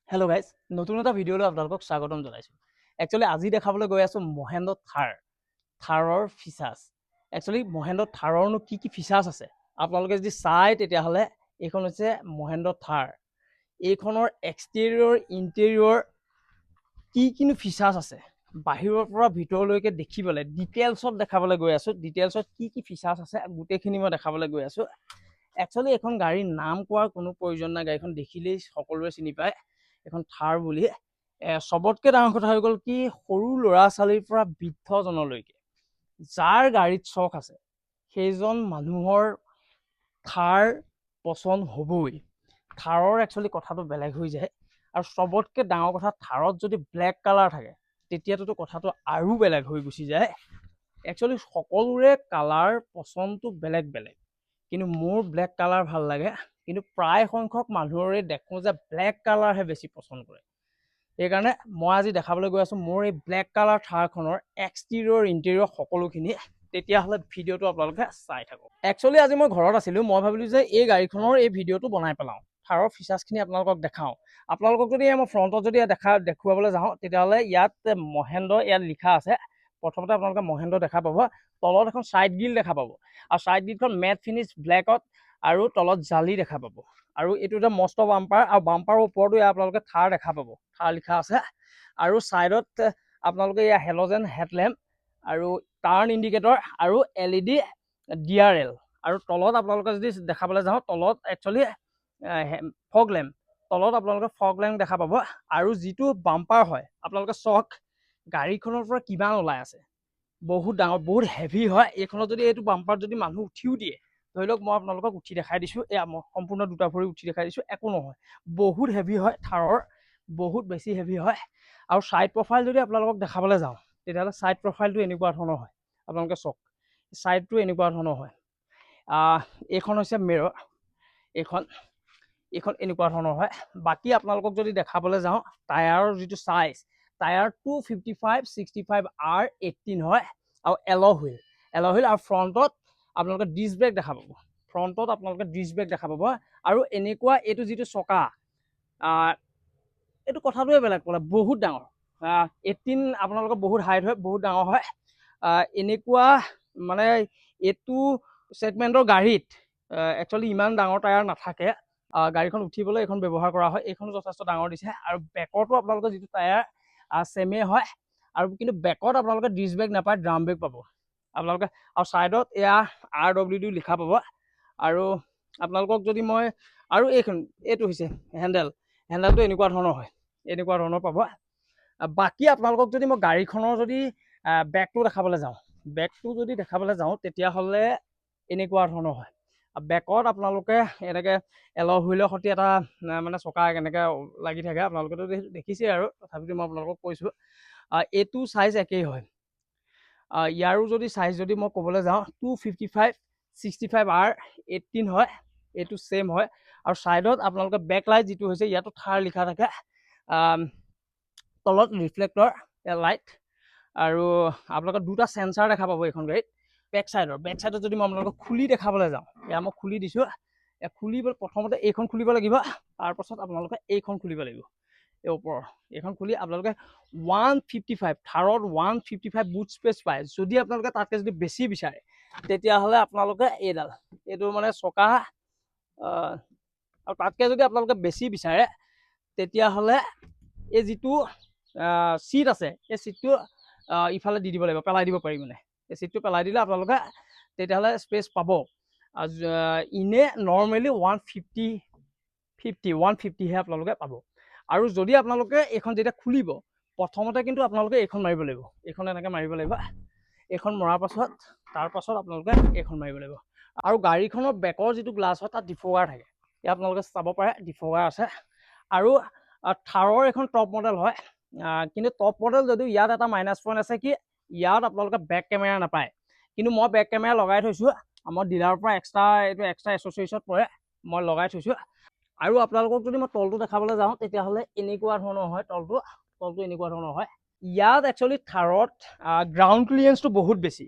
Hello' guys, নতুন এটা ভিডিঅ'লৈ আপোনালোকক স্বাগতম জনাইছোঁ। একচুৱেলি আজি দেখাবলৈ গৈ আছোঁ মহেন্দ্ৰ থাৰৰ ফিচাৰ্ছ। একচুৱেলি মহেন্দ্ৰ থাৰৰনো কি কি ফিচাৰ্ছ আছে আপোনালোকে যদি চাই তেতিয়াহ'লে এইখন হৈছে মহেন্দ্ৰ থাৰ। এইখনৰ এক্সটেৰিয়ৰ ইণ্টেৰিয়ৰ কি কিনো ফিচাৰ্ছ আছে বাহিৰৰ পৰা ভিতৰলৈকে দেখিবলৈ ডিটেইলছত দেখাবলৈ গৈ আছোঁ। ডিটেইলছত কি কি ফিচাৰ্ছ আছে গোটেইখিনি মই দেখাবলৈ গৈ আছোঁ। একচুৱেলি এখন গাড়ীৰ নাম কোৱাৰ কোনো প্ৰয়োজন নাই, গাড়ীখন দেখিলেই সকলোৱে চিনি পায় এখন থাৰ বুলি। চবতকৈ ডাঙৰ কথা হৈ গ'ল কি, সৰু ল'ৰা ছোৱালীৰ পৰা বৃদ্ধজনলৈকে যাৰ গাড়ীত চখ আছে সেইজন মানুহৰ থাৰ পচন্দ হ'বই। থাৰৰ একচুৱেলি কথাটো বেলেগ হৈ যায়, আৰু চবতকৈ ডাঙৰ কথা থাৰত যদি ব্লেক কালাৰ থাকে তেতিয়াতো কথাটো আৰু বেলেগ হৈ গুচি যায়। একচুৱেলি সকলোৰে কালাৰ পচন্দটো বেলেগ বেলেগ, কিন্তু মোৰ ব্লেক কালাৰ ভাল লাগে, কিন্তু প্ৰায় সংখ্যক মানুহৰে দেখোঁ যে ব্লেক কালাৰহে বেছি পচন্দ কৰে। সেইকাৰণে মই আজি দেখাবলৈ গৈ আছোঁ মোৰ এই ব্লেক কালাৰ থাৰখনৰ এক্সটেৰিয়ৰ ইণ্টেৰিয়ৰ সকলোখিনি। তেতিয়াহ'লে ভিডিঅ'টো আপোনালোকে চাই থাকক। একচুৱেলি আজি মই ঘৰত আছিলোঁ, মই ভাবিলোঁ যে এই গাড়ীখনৰ এই ভিডিঅ'টো বনাই পেলাওঁ, থাৰৰ ফিচাৰ্ছখিনি আপোনালোকক দেখাওঁ। আপোনালোকক যদি মই ফ্ৰণ্টত যদি দেখুৱাবলৈ যাওঁ তেতিয়াহ'লে ইয়াত মহেন্দ্ৰ ইয়াত লিখা আছে। প্ৰথমতে আপোনালোকে মহেন্দ্ৰ দেখা পাব, তলত এখন ছাইড গ্ৰিল দেখা পাব, আৰু ছাইড গ্ৰিলখন মেট ফিনিছ ব্লেকত আৰু তলত জালি দেখা পাব। আৰু এইটো এটা মস্ত বাম্পাৰ, আৰু বাম্পাৰৰ ওপৰতো আপোনালোকে থাৰ দেখা পাব, থাৰ লিখা আছে। আৰু ছাইডত আপোনালোকে ইয়াৰ হেল'জেন হেডলেম্প আৰু টাৰ্ণ ইণ্ডিকেটৰ আৰু LED DRL, আৰু তলত আপোনালোকে যদি দেখাবলৈ যাওঁ তলত একচুৱেলি ফগ লেম্প, তলত আপোনালোকে ফগ লেম্প দেখা পাব। আৰু যিটো বাম্পাৰ হয় আপোনালোকে চাওক গাড়ীখনৰ পৰা কিমান ওলাই আছে, বহুত ডাঙৰ বহুত হেভি হয়। এইখনত যদি এইটো বাম্পাৰত যদি মানুহ উঠিও দিয়ে, ধৰি লওক মই আপোনালোকক উঠি দেখাই দিছোঁ, এয়া মই সম্পূৰ্ণ দুটা ভৰি উঠি দেখাই দিছোঁ, একো নহয়, বহুত হেভি হয় থাৰৰ, বহুত বেছি হেভি হয়। আৰু ছাইড প্ৰফাইল যদি আপোনালোকক দেখাবলৈ যাওঁ তেতিয়াহ'লে ছাইড প্ৰফাইলটো এনেকুৱা ধৰণৰ হয়, আপোনালোকে চাওক ছাইডটো এনেকুৱা ধৰণৰ হয়। এইখন হৈছে মিৰৰ, এইখন এনেকুৱা ধৰণৰ হয়। বাকী আপোনালোকক যদি দেখাবলৈ যাওঁ টায়াৰৰ যিটো চাইজ, টায়াৰ 255/65R18 হয়, আৰু এল' হুইল, আৰু ফ্ৰণ্টত আপোনালোকে ডিছ ব্ৰেক দেখা পাব, দেখা পাব। আৰু এনেকুৱা এইটো যিটো চকা, এইটো কথাটোৱে বেলেগ ক'লে, বহুত ডাঙৰ। 18 আপোনালোকৰ বহুত হাইট হয়, বহুত ডাঙৰ হয়। এনেকুৱা মানে এইটো ছেগমেণ্টৰ গাড়ীত একচুৱেলি ইমান ডাঙৰ টায়াৰ নাথাকে। গাড়ীখন উঠিবলৈ এইখন ব্যৱহাৰ কৰা হয়, এইখনো যথেষ্ট ডাঙৰ দিছে। আৰু বেকতো আপোনালোকৰ যিটো টায়াৰ ছেমে হয়, আৰু কিন্তু বেকত আপোনালোকে ডিছ ব্ৰেক নাপায়, ড্ৰাম ব্ৰেক পাব আপোনালোকে। আৰু ছাইডত এয়া RWD লিখা পাব। আৰু আপোনালোকক যদি মই আৰু এইটো হৈছে হেণ্ডেলটো এনেকুৱা ধৰণৰ হয়, এনেকুৱা ধৰণৰ পাব। বাকী আপোনালোকক যদি মই গাড়ীখনৰ যদি বেকটো দেখাবলৈ যাওঁ তেতিয়াহ'লে এনেকুৱা ধৰণৰ হয়। বেকত আপোনালোকে এনেকৈ এল' হুইলৰ সৈতে এটা মানে চকা এনেকৈ লাগি থাকে, আপোনালোকেতো দেখিছেই, আৰু তথাপিতো মই আপোনালোকক কৈছোঁ এইটো চাইজ একেই হয়। ইয়াৰো যদি চাইজ যদি মই ক'বলৈ যাওঁ 255/65R18 হয়, এইটো ছেম হয়। আৰু ছাইডত আপোনালোকে বেক লাইট যিটো হৈছে ইয়াতো থাৰ লিখা থাকে, তলত ৰিফ্লেক্টৰ লাইট, আৰু আপোনালোকে দুটা চেঞ্চাৰ দেখা পাব এইখন গাড়ীত। বেক চাইডত যদি মই আপোনালোকক খুলি দেখাবলৈ যাওঁ, এয়া মই খুলি দিছোঁ, প্ৰথমতে এইখন খুলিব লাগিব, তাৰপাছত আপোনালোকে এইখন খুলিব লাগিব, এই ওপৰৰ এইখন খুলি আপোনালোকে 155 থাৰত 155 বুট স্পেচ পায়। যদি আপোনালোকে তাতকৈ যদি বেছি বিচাৰে তেতিয়াহ'লে আপোনালোকে এইটো মানে চকা, আৰু তাতকৈ যদি আপোনালোকে বেছি বিচাৰে তেতিয়াহ'লে এই যিটো চিট আছে এই চিটটো ইফালে দি দিব লাগিব, পেলাই দিব পাৰি। মানে এই চিটটো পেলাই দিলে আপোনালোকে তেতিয়াহ'লে স্পেচ পাব। ইনে নৰ্মেলি 150হে আপোনালোকে পাব। আৰু যদি আপোনালোকে এইখন যেতিয়া খুলিব প্ৰথমতে কিন্তু আপোনালোকে এইখন মাৰিব লাগিব, এইখন এনেকৈ মাৰিব লাগিব, এইখন মৰাৰ পাছত তাৰপাছত আপোনালোকে এইখন মাৰিব লাগিব। আৰু গাড়ীখনৰ বেকৰ যিটো গ্লাছ হয় তাত ডিফগাৰ থাকে, ইয়াত আপোনালোকে চাব পাৰে ডিফগাৰ আছে। আৰু থাৰৰ এখন টপ মডেল হয়, কিন্তু টপ মডেল যদিও ইয়াত এটা মাইনাছ পইণ্ট আছে কি, ইয়াত আপোনালোকে বেক কেমেৰা নাপায়। কিন্তু মই বেক কেমেৰা লগাই থৈছোঁ, আমাৰ ডিলাৰৰ পৰা এইটো এক্সট্ৰা এছ'চিয়েশ্যনত পৰে, মই লগাই থৈছোঁ। আৰু আপোনালোকক যদি মই তলটো দেখাবলৈ যাওঁ তেতিয়াহ'লে এনেকুৱা ধৰণৰ হয়, তলটো এনেকুৱা ধৰণৰ হয়। ইয়াত একচুৱেলি থাৰত গ্ৰাউণ্ড ক্লিয়াৰেঞ্চটো বহুত বেছি।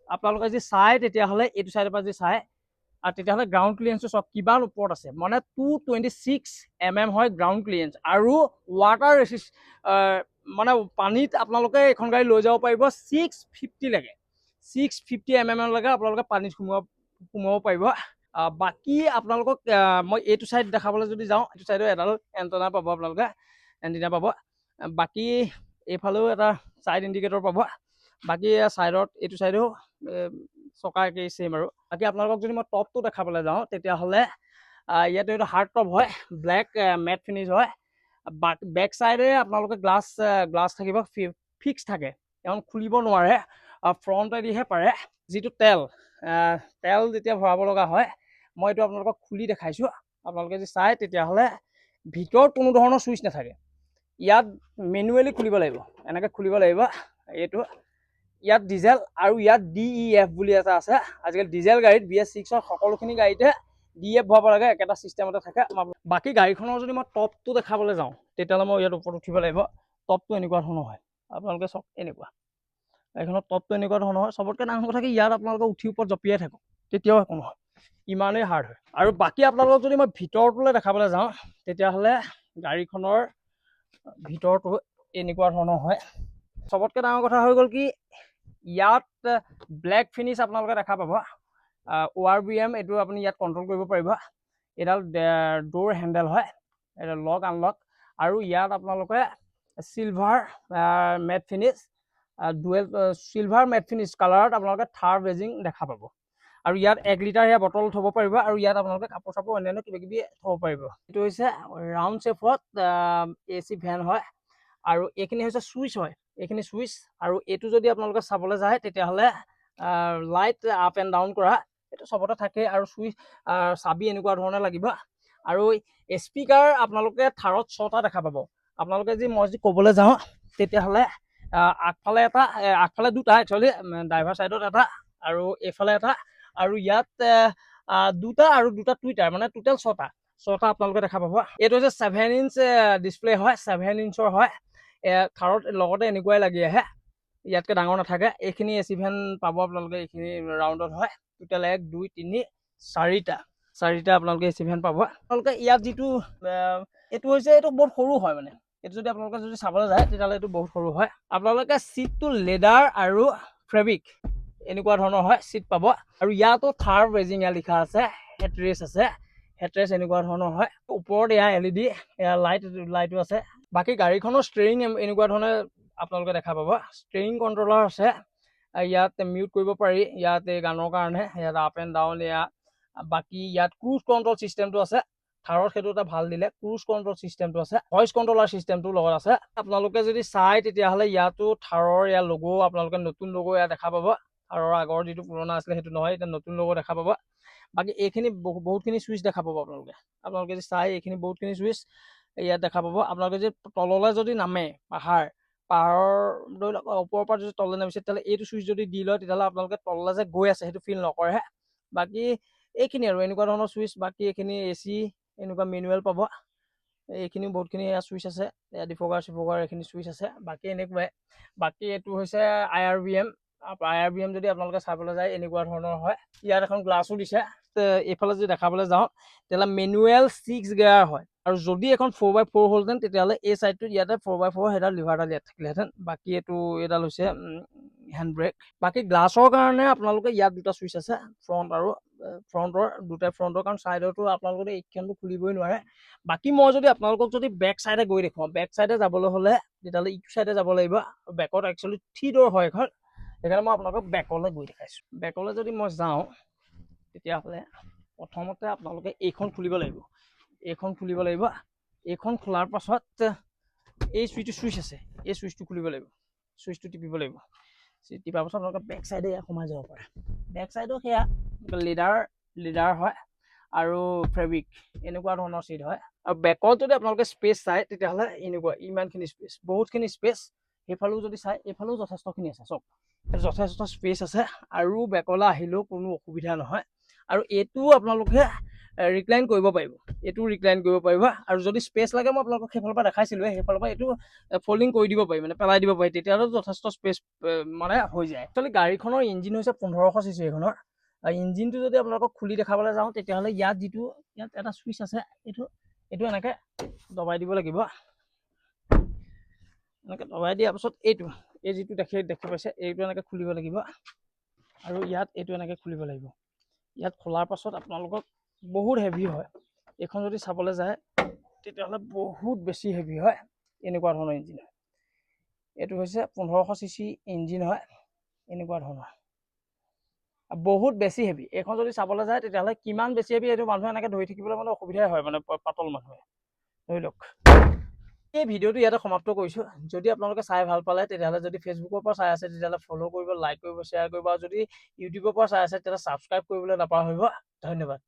আপোনালোকে যদি চাই তেতিয়াহ'লে এইটো চাইডৰ পৰা যদি চাই আৰু তেতিয়াহ'লে গ্ৰাউণ্ড ক্লিয়াৰেঞ্চটো চাওক কিমান ওপৰত আছে, মানে 226 mm হয় গ্ৰাউণ্ড ক্লিয়াৰেঞ্চ। আৰু ৱাটাৰ ৰেচিষ্ট মানে পানীত আপোনালোকে এখন গাড়ী লৈ যাব পাৰিব 650 লৈকে, 650 mm লৈকে আপোনালোকে পানীত সোমাব পাৰিব। বাকী আপোনালোকক মই এইটো চাইড দেখাবলৈ যদি যাওঁ, এইটো চাইডৰ এডাল এণ্টেনা পাব, আপোনালোকে এণ্টেনা পাব। বাকী এইফালেও এটা চাইড ইণ্ডিকেটৰ পাব। বাকী চাইডত এইটো চাইডেও চকা একেই চেম আৰু। বাকী আপোনালোকক যদি মই টপটো দেখাবলৈ যাওঁ, তেতিয়াহ'লে ইয়াতে এইটো হাৰ্ড টপ হয়, ব্লেক মেট ফিনিছ হয়। বেক চাইডে আপোনালোকে গ্লাছ থাকিব, ফিক্স থাকে, এখন খুলিব নোৱাৰে, ফ্ৰণ্টেদিহে পাৰে। যিটো তেল যেতিয়া ভৰাব লগা হয়, মই এইটো আপোনালোকক খুলি দেখাইছোঁ। আপোনালোকে যদি চাই তেতিয়াহ'লে ভিতৰত কোনো ধৰণৰ চুইচ নাথাকে, ইয়াত মেনুৱেলি খুলিব লাগিব, এনেকৈ খুলিব লাগিব এইটো। ইয়াত ডিজেল আৰু ইয়াত DEF বুলি এটা আছে। আজিকালি ডিজেল গাড়ীত BS6ৰ সকলোখিনি গাড়ীতে DEF ভৰাব লাগে, একেটা ছিষ্টেমতে থাকে। বাকী গাড়ীখনৰ যদি মই টপটো দেখাবলৈ যাওঁ, তেতিয়াহ'লে মই ইয়াত ওপৰত উঠিব লাগিব। টপটো এনেকুৱা ধৰণৰ হয়, আপোনালোকে চাওক এনেকুৱা। গাড়ীখনৰ টপটো এনেকুৱা ধৰণৰ হয়। চবতকৈ ডাঙৰ কথা কি, ইয়াত আপোনালোকে উঠি ওপৰত জঁপিয়াই থাকক, তেতিয়াও একো নহয়, ইমানেই হাৰ্ড হয়। আৰু বাকী আপোনালোকক যদি মই ভিতৰটোলৈ দেখাবলৈ যাওঁ, তেতিয়াহ'লে গাড়ীখনৰ ভিতৰটো এনেকুৱা ধৰণৰ হয়। চবতকৈ ডাঙৰ কথা হৈ গ'ল কি, ইয়াত ব্লেক ফিনিছ আপোনালোকে দেখা পাব। ORVM এইটো আপুনি ইয়াত কণ্ট্ৰল কৰিব পাৰিব। এইডাল ডোৰ হেণ্ডেল হয়, এইডাল লক আনলক। আৰু ইয়াত আপোনালোকে silver matte finish, silver matte finish কালাৰত আপোনালোকে থাৰ বেজিং দেখা পাব। আৰু ইয়াত 1 লিটাৰ সেয়া বটল থ'ব পাৰিব, আৰু ইয়াত আপোনালোকে কাপোৰ চাপোৰ অন্যান্য কিবা কিবি থ'ব পাৰিব। এইটো হৈছে ৰাউণ্ড শ্বেপত AC ভেন হয়। আৰু এইখিনি হৈছে চুইচ হয়, এইখিনি চুইচ। আৰু এইটো যদি আপোনালোকে চাবলৈ যায়, তেতিয়াহ'লে লাইট আপ এণ্ড ডাউন কৰা, এইটো চবতে থাকে। আৰু চুইচ চাবি এনেকুৱা ধৰণে লাগিব। আৰু স্পীকাৰ আপোনালোকে থাৰত 6টা দেখা পাব। আপোনালোকে মই যদি ক'বলৈ যাওঁ, তেতিয়াহ'লে আগফালে 2টা, একচুৱেলি ড্ৰাইভাৰ চাইডত এটা, আৰু এইফালে এটা, আৰু ইয়াত 2টা, আৰু 2টা টুইটাৰ, মানে টোটেল 6টা আপোনালোকে দেখা পাব। এইটো হৈছে 7 ইঞ্চ ডিছপ্লে হয়, 7 ইঞ্চৰ হয়। থাৰত লগতে এনেকুৱাই লাগি আহে, ইয়াতকৈ ডাঙৰ নাথাকে। এইখিনি AC ভেন পাব আপোনালোকে, এইখিনি ৰাউণ্ডত হয়। টোটেল 1 2 3 4টা আপোনালোকে AC ভেন পাব। আপোনালোকে ইয়াত যিটো এইটো হৈছে, এইটো বহুত সৰু হয়, মানে এইটো যদি আপোনালোকে চাবলৈ যায়, তেতিয়াহ'লে এইটো বহুত সৰু হয়। আপোনালোকে চিটটো লেডাৰ আৰু ফেব্ৰিক এনেকুৱা ধৰণৰ হয়, চিট পাব। আৰু ইয়াতো থাৰ বেজিং লিখা আছে, হেডৰেষ্ট আছে, হেডৰেষ্ট এনেকুৱা ধৰণৰ হয়। ওপৰত এয়া LED লাইটো আছে। বাকী গাড়ীখনৰ ষ্টেৰিং এনেকুৱা ধৰণে আপোনালোকে দেখা পাব। ষ্টেৰিং কণ্ট্ৰলাৰ আছে, ইয়াত মিউট কৰিব পাৰি, ইয়াত এই গানৰ কাৰণে, ইয়াত আপ এণ্ড ডাউন এয়া। বাকী ইয়াত ক্ৰুজ কণ্ট্ৰল ছিষ্টেমটো আছে, থাৰত সেইটো এটা ভাল দিলে, ক্ৰুজ কণ্ট্ৰল ছিষ্টেমটো আছে, ভইচ কণ্ট্ৰলাৰ ছিষ্টেমটো লগত আছে। আপোনালোকে যদি চাই, তেতিয়াহ'লে ইয়াতো থাৰৰ ইয়াৰ লগো, আপোনালোকে নতুন লগো ইয়াত দেখা পাব। থাৰৰ আগৰ যিটো পুৰণা আছিলে সেইটো নহয়, এতিয়া নতুন লগো দেখা পাব। বাকী এইখিনি বহুতখিনি চুইচ দেখা পাব। আপোনালোকে যদি চাই, এইখিনি বহুতখিনি চুইচ ইয়াত দেখা পাব। আপোনালোকে যদি তললৈ যদি নামে, পাহাৰৰ ধৰি লওক ওপৰৰ পৰা যদি তললৈ নামিছে, তেতিয়াহ'লে এইটো চুইচ যদি দি লয়, তেতিয়াহ'লে আপোনালোকে তললৈ যে গৈ আছে সেইটো ফিল নকৰে। বাকী এইখিনি আৰু এনেকুৱা ধৰণৰ চুইচ। বাকী এইখিনি AC এনেকুৱা মেনুৱেল পাব। এইখিনিও বহুতখিনি চুইচ আছে, ডিফগাৰ চিফগাৰ এইখিনি চুইচ আছে। বাকী এনেকুৱাই। বাকী এইটো হৈছে IRVM। IRVM যদি আপোনালোকে চাবলৈ যায়, এনেকুৱা ধৰণৰ হয়। ইয়াত এখন গ্লাছো দিছে। এইফালে যদি দেখাবলৈ যাওঁ, তেতিয়াহ'লে মেনুৱেল 6 গিয়াৰ হয়। আৰু যদি এখন 4x4 হ'লহেঁতেন, তেতিয়াহ'লে এই চাইডটোত ইয়াতে 4x4 সেইডাল লিভাৰডাল ইয়াত থাকিলেহেঁতেন। বাকী এইডাল হৈছে হেণ্ড ব্ৰেক। বাকী গ্লাছৰ কাৰণে আপোনালোকে ইয়াত 2টা চুইচ আছে, ফ্ৰণ্টৰ 2টা ফ্ৰণ্টৰ, কাৰণ চাইডতো আপোনালোকে এইখনটো খুলিবই নোৱাৰে। বাকী মই যদি আপোনালোকক বেক চাইডে গৈ দেখুৱাওঁ, বেক চাইডে যাবলৈ হ'লে তেতিয়াহ'লে ইটো চাইডে যাব লাগিব। বেকত একচুৱেলি 3 ডোৰ হয় এখন, সেইকাৰণে মই আপোনালোকক বেকলৈ গৈ দেখাইছোঁ। বেকলৈ যদি মই যাওঁ, তেতিয়াহ'লে প্ৰথমতে আপোনালোকে এইখন খুলিব লাগিব। এইখন খোলাৰ পাছত এই চুইচ আছে, এই চুইচটো খুলিব লাগিব, চুইচটো টিপিব লাগিব। টিপাৰ পাছত আপোনালোকে বেক চাইডে সোমাই যাব পাৰে। বেক চাইডো সেয়া লিডাৰ হয়, আৰু ফেব্ৰিক এনেকুৱা ধৰণৰ চিট হয়। আৰু বেকত যদি আপোনালোকে স্পেচ চাই, তেতিয়াহ'লে এনেকুৱা ইমানখিনি স্পেচ, বহুতখিনি স্পেচ। সেইফালেও যদি চাই, এইফালেও যথেষ্টখিনি আছে, চব যথেষ্ট স্পেচ আছে। আৰু বেকলৈ আহিলেও কোনো অসুবিধা নহয়। আৰু এইটোও আপোনালোকে ৰিক্লাইন কৰিব পাৰিব। আৰু যদি স্পেচ লাগে, মই আপোনালোকক সেইফালৰ পৰা দেখাইছিলোঁ, সেইফালৰ পৰা এইটো ফল্ডিং কৰি দিব পাৰি, মানে পেলাই দিব পাৰি, তেতিয়াহ'লে যথেষ্ট স্পেচ মানে হৈ যায়। একচুৱেলি গাড়ীখনৰ ইঞ্জিন হৈছে 1500 cc এইখনৰ। ইঞ্জিনটো যদি আপোনালোকক খুলি দেখাবলৈ যাওঁ তেতিয়াহ'লে ইয়াত এটা চুইচ আছে, এইটো এনেকৈ দবাই দিব লাগিব। এনেকৈ দবাই দিয়াৰ পাছত এই যিটো দেখি পাইছে এইটো এনেকৈ খুলিব লাগিব, আৰু ইয়াত এইটো এনেকৈ খুলিব লাগিব। ইয়াত খোলাৰ পাছত আপোনালোকক বহুত হেভি হয়। এইখন যদি চাবলৈ যায় তেতিয়াহ'লে বহুত বেছি হেভি হয়। এনেকুৱা ধৰণৰ ইঞ্জিন হয়। এইটো হৈছে 1500 cc ইঞ্জিন হয়, এনেকুৱা ধৰণৰ বহুত বেছি হেভি। এইখন যদি চাবলৈ যায় তেতিয়াহ'লে কিমান বেছি হেভি এইটো মানুহে এনেকৈ ধৰি থাকিবলৈ মানে অসুবিধাই হয়, মানে পাতল মানুহে। ধৰি লওক এই ভিডিঅ'টো ইয়াতে সমাপ্ত কৰিছোঁ। যদি আপোনালোকে চাই ভাল পালে তেতিয়াহ'লে যদি ফেচবুকৰ পৰা চাই আছে তেতিয়াহ'লে ফ'ল' কৰিব, লাইক কৰিব, শ্বেয়াৰ কৰিব, আৰু যদি ইউটিউবৰ পৰা চাই আছে তেতিয়াহ'লে ছাবস্ক্ৰাইব কৰিবলৈ নাপাহৰিব। ধন্যবাদ।